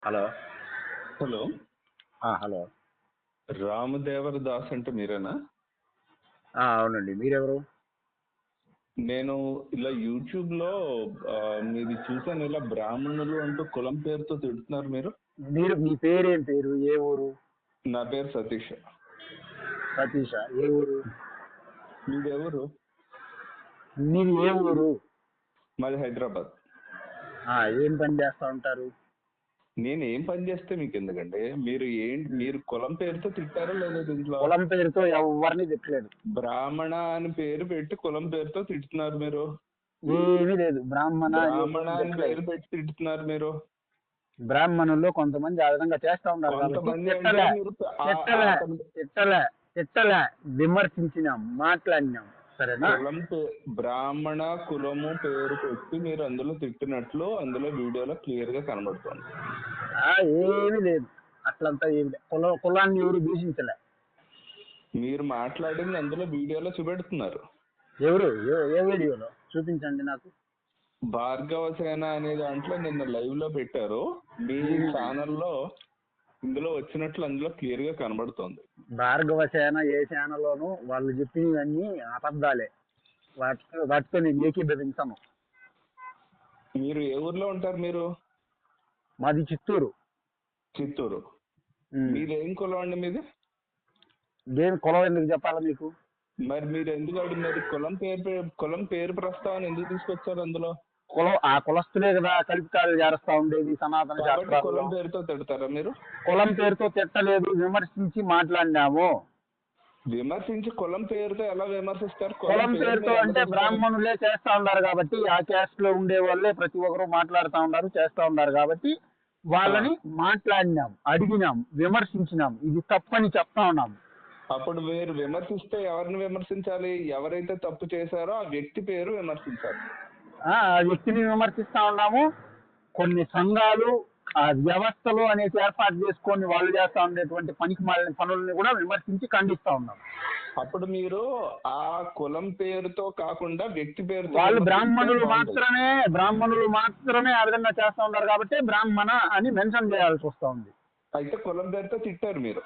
Hello. Hello. Hello. రామదేవర Das అంటే మీరేనా? అవునండి. మీరెవరు? నేను ఇలా యూట్యూబ్ లో మీది చూసాను. ఇలా బ్రాహ్మణులు అంటూ కులం పేరుతో తిడుతున్నారు మీరు. మీ పేరేం పేరు? ఏ ఊరు? నా పేరు సతీష్. సతీష? ఏ ఊరు? మీదెవరు? మీది ఏ ఊరు? మాది హైదరాబాద్. ఏం పని చేస్తా ఉంటారు? నేను ఏం పని చేస్తే మీకు ఎందుకండి? మీరు కులం పేరుతో తిట్టారా లేదా దీంట్లో? కులం పేరుతో ఎవరిని తిట్టలేదు. బ్రాహ్మణ అని పేరు పెట్టి కులం పేరుతో తిడుతున్నారు మీరు. ఏమీ లేదు. బ్రాహ్మణ అని పేరు పెట్టి తిడుతున్నారు మీరు. బ్రాహ్మణుల్లో కొంతమంది ఆ విధంగా చేస్తా ఉన్నారు తిట్టలే, విమర్శించినాం, మాట్లాడినాం. సరేనా? బ్రాహ్మణ కులము పేరు పెట్టి మీరు అందులో తిట్టినట్లు అందులో వీడియోలో క్లియర్ గా కనబడుతుంది. ఏమీ లేదు, అట్లంతా ఏమి లేదు. కులాన్ని ఎవరు దూషించలే. మీరు మాట్లాడింది అందులో వీడియోలో చూపెడుతున్నారు. ఎవరు? ఏ వీడియోలో చూపించండి నాకు. భార్గవ సేన అనే దాంట్లో నిన్న లైవ్ లో పెట్టారు. మీ ఛానల్లో ఇందులో వచ్చినట్లు అందులో క్లియర్ గా కనబడుతోంది. భార్గవ సేన ఏ సేనలోనూ వాళ్ళు చెప్పినవన్నీ అబద్ధాలే. వాటితో నేను ఏకీభవించను. మీరు ఏ ఊర్లో ఉంటారు? మీరు? మాది చిత్తూరు. చిత్తూరు. మీరేం కులం అండి మీది? దేని కులం ఎందుకు చెప్పాలా మీకు? మరి మీరు ఎందుకు అడిగినారు? కులం పేరు ప్రస్తావన ఎందుకు తీసుకొచ్చారు అందులో? ఆ కులస్తులే కదా కల్పితాలు చేస్తా ఉండేది సనాతన శాస్త్రాలు. కులం పేరుతో తిడతారా మీరు? కులం పేరుతో తిట్టలేదు, విమర్శించి మాట్లాడినాము. విమర్శించి కులం పేరుతో ఎలా విమర్శిస్తారు? కులం పేరుతో అంటే బ్రాహ్మణులే చేస్తా ఉన్నారు కాబట్టి, ఆ క్యాస్ట్ లో ఉండే వాళ్ళే ప్రతి ఒక్కరు మాట్లాడుతూ ఉన్నారు, చేస్తా ఉన్నారు కాబట్టి వాళ్ళని మాట్లాడినాం, అడిగినాం, విమర్శించినాం. ఇది తప్పని చెప్తా ఉన్నాం. అప్పుడు మీరు విమర్శిస్తే ఎవరిని విమర్శించాలి? ఎవరైతే తప్పు చేశారో ఆ వ్యక్తి పేరు విమర్శించాలి. ఆ వ్యక్తిని విమర్శిస్తా ఉన్నాము. కొన్ని సంఘాలు, ఆ వ్యవస్థలు అనేది ఏర్పాటు చేసుకొని వాళ్ళు చేస్తా ఉండేటువంటి పనికి మాలిన పనులని కూడా విమర్శించి ఖండిస్తా ఉన్నాం. అప్పుడు మీరు ఆ కులం పేరుతో కాకుండా వ్యక్తి పేరుతో, వాళ్ళు బ్రాహ్మణులు మాత్రమే ఆ విధంగా చేస్తా ఉన్నారు కాబట్టి బ్రాహ్మణ అని మెన్షన్ చేయాల్సి వస్తా ఉంది. అయితే కులం పేరుతో తిట్టారు మీరు?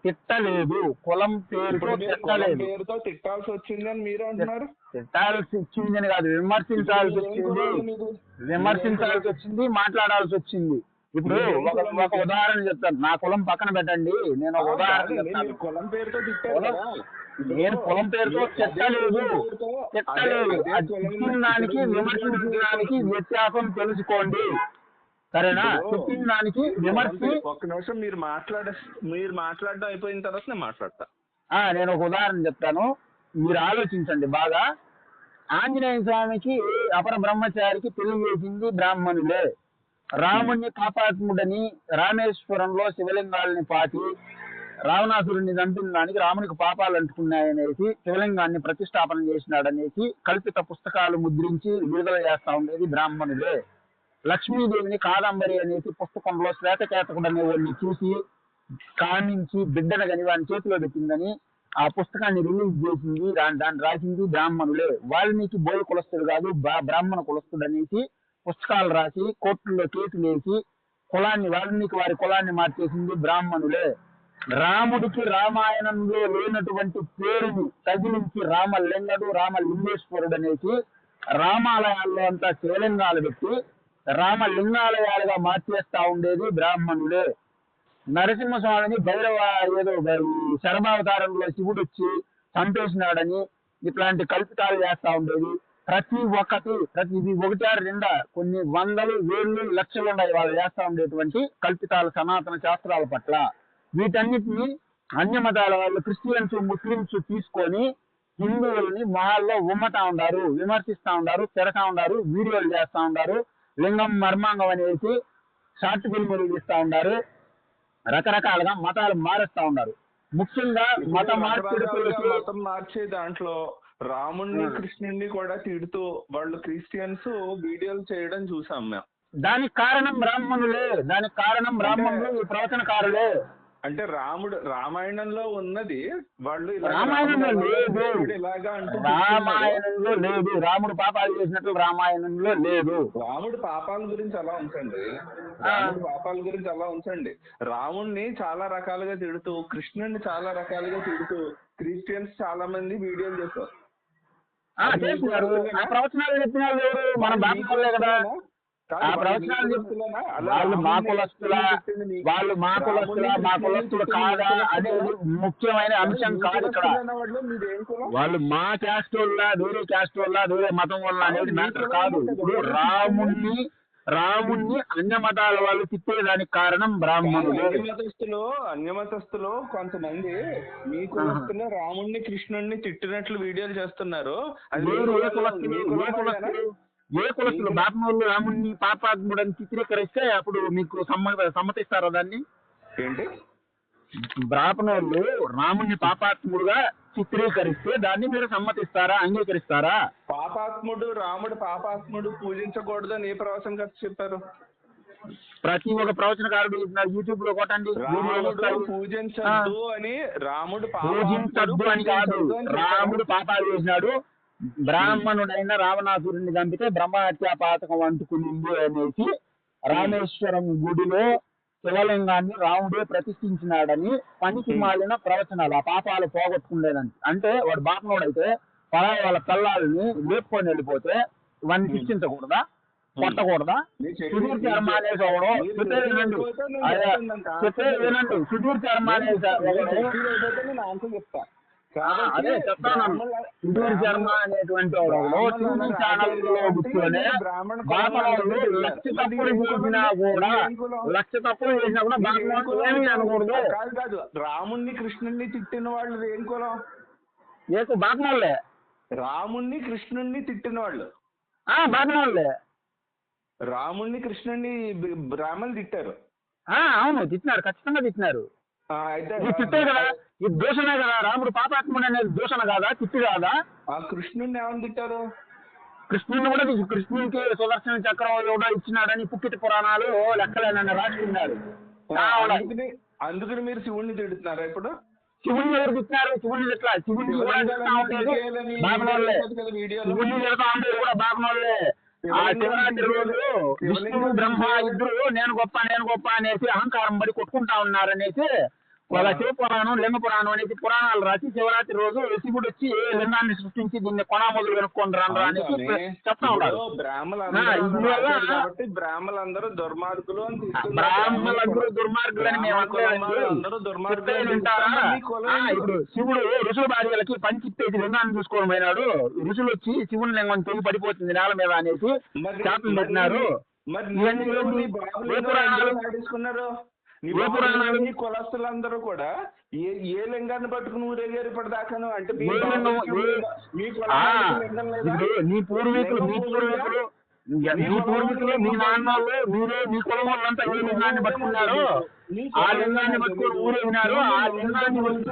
తిట్టలేదు. కులం పేరుతో పేరుతో తిట్టాల్సి వచ్చింది అని మీరు అంటున్నారు. తిట్టాల్సి వచ్చిందని కాదు, విమర్శించాల్సి వచ్చింది, మాట్లాడాల్సి వచ్చింది. ఇప్పుడు ఒక ఉదాహరణ చెప్తాను. నా కులం పక్కన పెట్టండి, నేను ఒక ఉదాహరణ చెప్తాను. కులం పేరుతో తిట్టారు. నేను కులం పేరుతో తిట్టలేదు. తిట్టిన దానికి విమర్శించిన దానికి వ్యత్యాసం తెలుసుకోండి. సరేనా? తిట్టిన దానికి విమర్శ. ఒక్క నిమిషం మీరు మాట్లాడడం అయిపోయిన తర్వాత నేను మాట్లాడతా. నేను ఒక ఉదాహరణ చెప్తాను, మీరు ఆలోచించండి బాగా. ఆంజనేయ స్వామికి అపర బ్రహ్మచారికి పెళ్లి చేసింది బ్రాహ్మణులే. రాముణ్ణి పాపాత్ముడని రామేశ్వరంలో శివలింగాల్ని పాతి రావణాసురుణ్ణి చంపిన దానికి రామునికి పాపాలు అంటుకున్నాయనేసి శివలింగాన్ని ప్రతిష్టాపన చేసినాడనేసి కల్పిత పుస్తకాలు ముద్రించి విడుదల చేస్తా ఉండేది బ్రాహ్మణులే. లక్ష్మీదేవిని కాదంబరి అనేసి పుస్తకంలో శ్వేతకేతకుడు అనేవాడిని చూసి కామించి బిడ్డను గని వాని చేతిలో పెట్టిందని ఆ పుస్తకాన్ని రిలీజ్ చేసింది, దాన్ని రాసింది బ్రాహ్మణులే. వాల్మీకి బోయ కులస్తుడు కాదు, బ్రాహ్మణ కులస్తుడు అనేసి పుస్తకాలు రాసి కోర్టుల్లో కేసులు వేసి వాల్మీకి వారి కులాన్ని మార్చేసింది బ్రాహ్మణులే. రాముడికి రామాయణంలో లేనటువంటి పేరుని తగిలించి రామలింగడు, రామలింగేశ్వరుడు అనేసి రామాలయాల్లో అంతా శివలింగాలు పెట్టి రామలింగాలయాలుగా మార్చేస్తా ఉండేది బ్రాహ్మణులే. నరసింహస్వామిని ఏదో శరభావతారంలో శివుడు వచ్చి చంపేసినాడని ఇట్లాంటి కల్పితాలు చేస్తా ఉండేది. ప్రతి ఒకటి రెండా కొన్ని వందలు, వేళ్ళు, లక్షలు ఉన్నాయి వాళ్ళు చేస్తా ఉండేటువంటి కల్పితాలు సనాతన శాస్త్రాల పట్ల. వీటన్నిటిని అన్య మతాల వాళ్ళు, క్రిస్టియన్స్, ముస్లింస్ తీసుకొని హిందువుల్ని మొహాల్లో ఉమ్మతా ఉన్నారు, విమర్శిస్తా ఉన్నారు, తిడతా ఉన్నారు, వీడియోలు చేస్తా ఉన్నారు, లింగం మర్మాంగం అనేసి షార్ట్ ఫిల్ములు తీస్తా ఉన్నారు, రకరకాలుగా మతాలు మారుస్తా ఉన్నారు. ముఖ్యంగా మతం మార్చే దాంట్లో రాముణ్ణి, కృష్ణుణ్ణి కూడా తిడుతూ వాళ్ళు క్రిస్టియన్స్ వీడియోలు చేయడం చూసాం మేము. దానికి కారణం బ్రాహ్మణులే, ఈ ప్రవచనకారులే. అంటే రామాయణంలో ఉన్నది వాళ్ళు రామాయణంలో లేదు, ఇలాగా అంటూ రామాయణంలో లేదు, రాముడు పాపాలు చేసినట్లు రామాయణంలో లేదు. రాముడు పాపాల గురించి అలా ఉంచండి. రాముడిని చాలా రకాలుగా తిడుతూ, కృష్ణుడిని చాలా రకాలుగా తిడుతూ క్రిస్టియన్స్ చాలా మంది వీడియోలు చేస్తారు. చేస్తున్నారు. ఆ ప్రవచనాలు చెప్పిన వాళ్ళు ఎవరు? మన బాధ్యతలే కదా. ఆ ప్రవచనాలు వాళ్ళు మా కులస్తులా, వాళ్ళు మా కులస్తులు కాదా అనేది ముఖ్యమైన అంశం కాదు ఇక్కడ. వాళ్ళు మా క్యాస్ట్ వల్ల, వేరే క్యాస్ట్ వల్ల, వేరే మతం వల్ల అనేది మ్యాటర్ కాదు. ఇప్పుడు రాముణ్ణి అన్య మతాల వాళ్ళు తిప్పేదానికి కారణం బ్రాహ్మణులు. అన్యమతస్తులు కొంతమంది మీ కులస్తులు రాముణ్ణి కృష్ణుణ్ణి తిట్టినట్లు వీడియోలు చేస్తున్నారు. ఏ కులస్తులు బ్రాహ్మణులు రాముణ్ణి పాపాత్ముడని చిత్రీకరిస్తే అప్పుడు మీకు సమ్మతిస్తారా దాన్ని? ఏంటి? బ్రాహ్మణులు రాముణ్ణి పాపాత్ముడుగా చిత్రీకరిస్తే దాన్ని మీరు సమ్మతిస్తారా, అంగీకరిస్తారా? రాముడు పాపాత్ముడు పూజించకూడదు అని ఏ ప్రవచన చెప్పారు? ప్రతి ఒక్క ప్రవచనకారుడు యూట్యూబ్ లో కొట్టండి. పూజించద్దు అని, పూజించద్దు అని కాదు, రాముడు పాపాలు చేసినాడు, బ్రాహ్మణుడైన రావణాసురుణ్ణి చంపితే బ్రహ్మహత్యా పాతకం అంటుకునింది అనేసి రామేశ్వరం గుడిలో శివలింగాన్ని రాముడే ప్రతిష్ఠించినాడని పనికి మాలిన ప్రవచనాలు. ఆ పాపాలు పోగొట్టుకుండేదని. అంటే వాడు బాపనోడైతే వాళ్ళ పిల్లల్ని లేపుకొని వెళ్ళిపోతే వాడిని శిక్షించకూడదా, కొట్టకూడదా? సుధీర్ శర్మ అనేసి ఒకడు చెప్పేది వినండి, సుధీర్ శర్మ అనేసి అదే చెప్తాను. సుధీర్ శర్మ అనేటువంటి వాడు టీవీ ఛానల్ లో కూర్చొని బ్రాహ్మణులు లక్ష తప్పులు చేసినా కూడా బ్రాహ్మణులు ఏమీ అనకూడదు. కాదు, రాముణ్ణి కృష్ణుణ్ణి తిట్టిన వాళ్ళు ఏం కులం? బ్రాహ్మణులే. రాముణ్ణి కృష్ణుణ్ణి తిట్టిన వాళ్ళు బ్రాహ్మణులే. రాముణ్ణి కృష్ణుణ్ణి బ్రాహ్మణులు తిట్టారు. అవును, తిట్టినారు, ఖచ్చితంగా తిట్టినారు. తిట్టే కదా, ఇది దూషణే కదా. రాముడు పాపాత్ముడు అనేది దూషణ కాదా, తిట్టు కాదా? కృష్ణుడిని ఏమని తిట్టారు? కృష్ణుడిని కూడా కృష్ణుడికి సుదర్శన చక్రం కూడా ఇచ్చినాడని పుక్కిటి పురాణాలు లెక్కలేనని రాసుకున్నారు. అందుకని మీరు శివుణ్ణి తిడుతున్నారా ఇప్పుడు? శివుణ్ణి ఎవరు తిట్టినారు? శివుణ్ణి ఎట్లా? శివుణ్ణి తిడతా ఉండేది బాబనోళ్ళే. శివుణ్ణి తిడతా ఉండేది కూడా బాబనోళ్ళే. ఆ శివరాత్రి రోజు విష్ణువు బ్రహ్మ ఇద్దరు నేను గొప్ప అనేసి అహంకారం పడి కొట్టుకుంటా ఉన్నారనేసి వాళ్ళ శివపురాణం, లింగ పురాణం అనేసి పురాణాలు రాసి శివరాత్రి రోజు శివుడు వచ్చి ఏ లింగాన్ని సృష్టించి దీన్ని కొనామొదలు వెనుక్కొని రా అనేసి చెప్తా ఉన్నారు. బ్రాహ్మణులందరూ దుర్మార్గులు అని మేము ఇప్పుడు శివుడు ఋషుల భార్యలకి పంచిప్పేసి లింగాన్ని చూసుకొని పోయినాడు. ఋషులు వచ్చి శివుని లింగం తెగి పడిపోతుంది నేల మీద అనేసి శాపం పెట్టినారు. కులస్తులందరూ కూడా ఏ లింగాన్ని పట్టుకుని ఊరేగారు ఇప్పటిదాకాను? అంటే నీ పూర్వీకులు మీ నాన్నోళ్ళు మీరే మీ కులం వాళ్ళంతా ఏ లింగాన్ని పట్టుకున్నారు, ఆ లింగాన్ని పట్టుకుని ఊరేగినారు. ఆ లింగాన్ని వచ్చి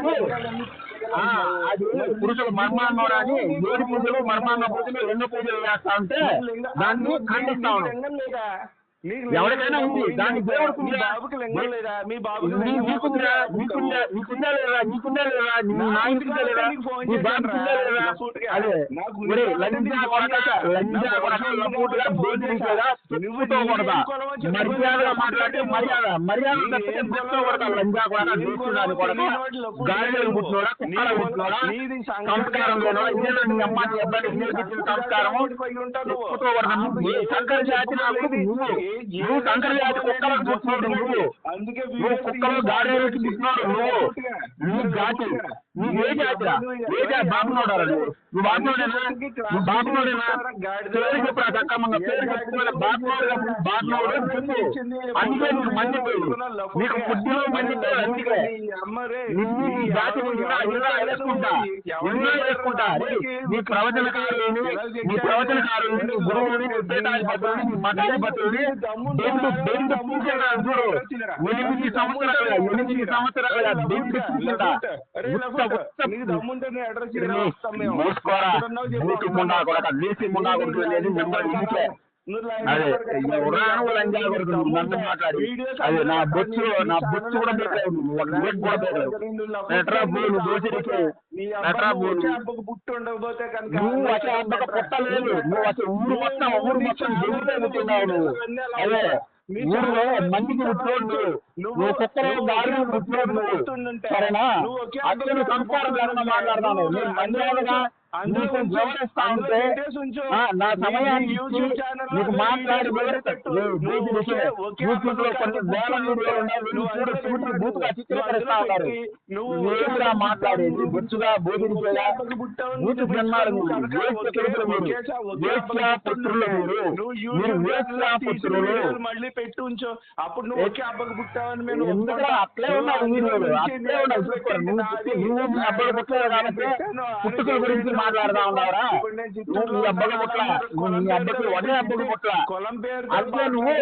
అది పురుషులు మర్మాంగోడాన్ని ఏడు పూజలు మర్మాంగ పూజలు లింగ పూజలు చేస్తా ఉంటే దాన్ని ఖండిస్తా ఉన్నాం. ఎవరికైనా ఉంది దానికి దేవుడికి నీకుందా లేదా, నీకుందా లేదా, నీ నాయకుడిగా లేదా, నీ బాబుకుందా లేదా? అదే లంజా మర్యాదగా మాట్లాడితే మర్యాద తప్పితే లంజా కొడక దూసుదాని కొడక గాలిలో పుట్టినోడా, కుక్కల పుట్టినోడా, సంస్కారం లేనోడా, ఇదే నీ అమ్మాయి అబ్బాయి నేర్పించిన సంస్కారము శంకర జాతి నువ్వు శంకర జాతి కుక్కలకు పుట్టినోడు నువ్వు కుక్కలు గాడేకి పుట్టినోడు నీ జాతి నువ్వు ఏ జాతిరా? ఏ జాతి బాబునోడారా? నువ్వు బాబునోడేనా? నువ్వు బాబునోడేనా? పేరు చెప్పురా దక్కమ్మంగా, పేరు చెప్పుకున్న బాబునోడు చెప్పు. అందుకే నీకు మంది పేరు, నీకు బుద్ధిలో మంది పేరు. అందుకే నీ జాతిని ఇలా వేసుకుంటా నీ ప్రవచనకారుని నీ గురువుని, నీ పీఠాధిపతుల్ని, నీ మఠాధిపతుల్ని బెండు పూజలు చూడు. 8 సంవత్సరాలుగా బెండు పూజడా మూసుకోరా. నీటి ముండా కొడక, నీటి ముండా కొడుకు అనేది మిమ్మల్ని ఇంకే అదే ఎవరాను లంజా కొడుకు నువ్వు నన్ను మాట్లాడి అదే నా బొచ్చు కూడా పెట్టలేవు నువ్వు ఒక రేట్ కూడా పెట్టలేవు ఎట్రా బోలు దోసిరికి ఎట్రా బోలు నువ్వు అసలు అంతక పుట్టలేదు నువ్వు అసలు ఊరు మొత్తం జరుగుతాయి పుట్టినావు నువ్వు అదే ఊళ్ళో మందికి పుట్టినోడు నువ్వు కుక్కలో గాలి పుట్టినోడు నువ్వు సరేనా అసలు సంస్కారం లేకుండా మాట్లాడతాను నేను మర్యాదగా నీకు గౌరవిస్తా ఉంటే నా సమయాన్ని ఇచ్చి నీకు మాట్లాడి యూట్యూబ్ లో కొన్ని వేల వీడియోలు ఉన్నాయి బూతుగా చిత్రీకరిస్తా ఉన్నారు నువ్వేమిరా మాట్లాడేది బొచ్చుగా బోధించేలా బూతు జన్మాలు వేశ్యాపుత్రులు మీరు వేశ్యాపుత్రులు మళ్ళీ పెట్టి ఉంచో అప్పుడు నువ్వు ఒకే అబ్బకు పుట్టావని మేము ఎందుకంటే అట్లే ఉన్నావు వీడియోలు అట్లే ఉన్నావు నువ్వు మీ అబ్బాయి పుట్టలేదు కాబట్టి పుట్టుకల గురించి మాట్లాడదా ఉన్నావురా నువ్వు మీ అబ్బాయి పుట్ల మీ అబ్బాయి ఒకే అబ్బాయి పుట్ల అట్లే నువ్వు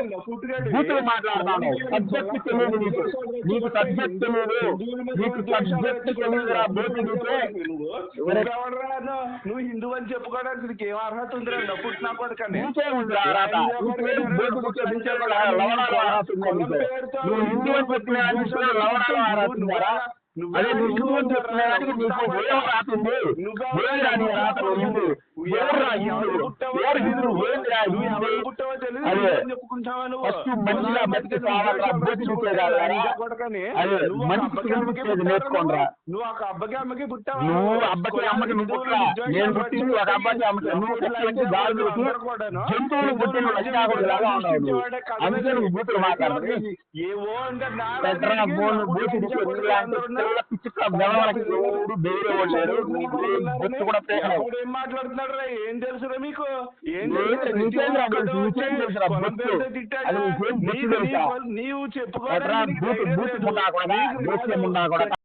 బూతులు మాట్లాడతావు సబ్జెక్ట్ తెలియదు నీకు సబ్జెక్ట్ తెలియదు నీకు సబ్జెక్ట్ తెలియదురా బోధి నువ్వు హిందూ అని చెప్పుకోవడానికి నీకు ఏం అర్హత ఉందిరా పుట్టినా కొడుకని ఇంకేముందిరా అర్హత లవణాలు ఆరాధన నువ్వు హిందూ అని చెప్పిన లవణాలు ఆరాధనారా అదే నువ్వు హిందూ అని చెప్పినానికి నీకు ఏం రాతుంది ఏం రాని రాత్రి హిందూ ఎవరు హిందూ ఏందిరా అదే ఫస్ట్ మంచిగా బతికి సావాలరా బోధి అదే మంచి నేర్చుకోండిరా నువ్వు ఒక అబ్బకి అమ్మకి పుట్టావా నువ్వు అబ్బకి అమ్మకి నువ్వు పుట్టరా నేను పుట్టింది ఒక అబ్బాయి అమ్మకి నువ్వు పుట్టింది గాలి జంతువులు పుట్టిన లక్షణాలాగా ఉన్నావు అందుకే నువ్వు బూతులు మాట్లాడుతుంది ఏవో అంటే ఏం మాట్లాడుతున్నాడు రా ఏం తెలుసురా మీకు ఏం నీవు చెప్పుకో